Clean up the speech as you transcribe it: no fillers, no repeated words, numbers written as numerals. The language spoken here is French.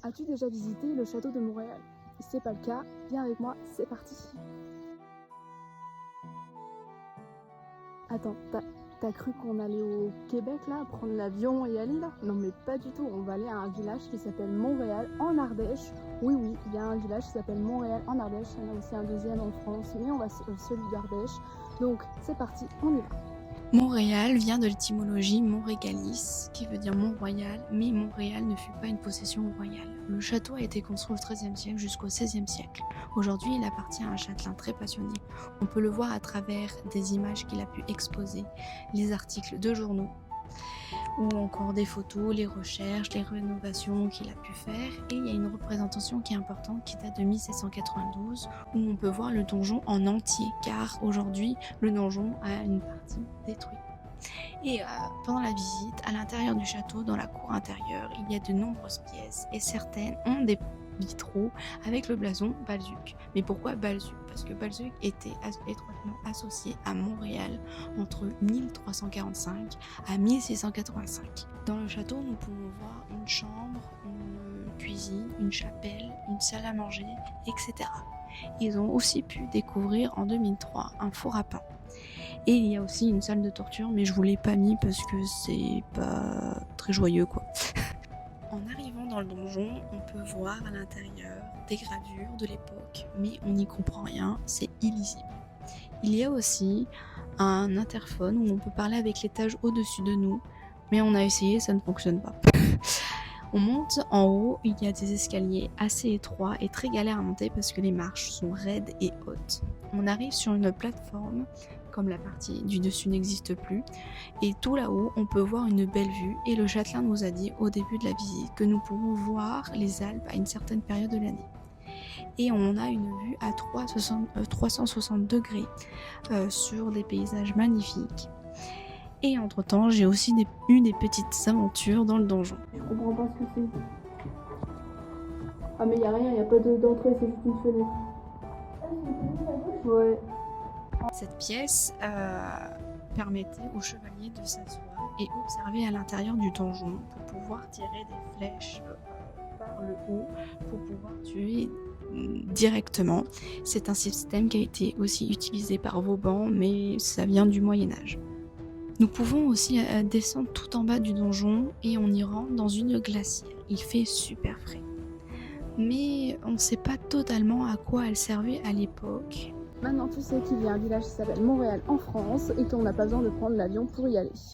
As-tu déjà visité le château de Montréal? Si c'est pas le cas, viens avec moi, c'est parti. Attends, t'as cru qu'on allait au Québec là, prendre l'avion et aller là? Non mais pas du tout, on va aller à un village qui s'appelle Montréal en Ardèche. Oui, il y a un village qui s'appelle Montréal en Ardèche, il y en a aussi un deuxième en France, mais on va celui d'Ardèche. Donc c'est parti, on y va. Montréal vient de l'étymologie Montrégalis, qui veut dire Mont-Royal, mais Montréal ne fut pas une possession royale. Le château a été construit au XIIIe siècle jusqu'au XVIe siècle. Aujourd'hui, il appartient à un châtelain très passionné. On peut le voir à travers des images qu'il a pu exposer, les articles de journaux, ou encore des photos, les recherches, les rénovations qu'il a pu faire. Et il y a une représentation qui est importante qui date de 1792 où on peut voir le donjon en entier, car aujourd'hui le donjon a une partie détruite. Et pendant la visite, à l'intérieur du château, dans la cour intérieure, il y a de nombreuses pièces et certaines ont des vitraux avec le blason Balzuc. Mais pourquoi Balzuc? Parce que Balzuc était étroitement associé à Montréal entre 1345 à 1685. Dans le château, nous pouvons voir une chambre, une cuisine, une chapelle, une salle à manger, etc. Ils ont aussi pu découvrir en 2003 un four à pain. Et il y a aussi une salle de torture, mais je vous l'ai pas mis parce que c'est pas très joyeux quoi. En arrivant dans le donjon, on peut voir à l'intérieur des gravures de l'époque, mais on n'y comprend rien, c'est illisible. Il y a aussi un interphone où on peut parler avec l'étage au-dessus de nous, mais on a essayé, ça ne fonctionne pas. On monte en haut, il y a des escaliers assez étroits et très galères à monter parce que les marches sont raides et hautes. On arrive sur une plateforme, comme la partie du dessus n'existe plus, et tout là-haut, on peut voir une belle vue, et le châtelain nous a dit au début de la visite que nous pouvons voir les Alpes à une certaine période de l'année. Et on a une vue à 360 degrés sur des paysages magnifiques. Et entre-temps, j'ai aussi eu des petites aventures dans le donjon. Je comprends pas ce que c'est. Ah mais y a rien, y a pas d'entrée, c'est juste une fenêtre. Ah, c'est une fenêtre à gauche? Ouais. Cette pièce permettait aux chevaliers de s'asseoir et observer à l'intérieur du donjon pour pouvoir tirer des flèches par le haut pour pouvoir tuer directement. C'est un système qui a été aussi utilisé par Vauban, mais ça vient du Moyen-Âge. Nous pouvons aussi descendre tout en bas du donjon et on y rentre dans une glacière. Il fait super frais. Mais on ne sait pas totalement à quoi elle servait à l'époque. Maintenant tu sais qu'il y a un village qui s'appelle Montréal en France et qu'on n'a pas besoin de prendre l'avion pour y aller.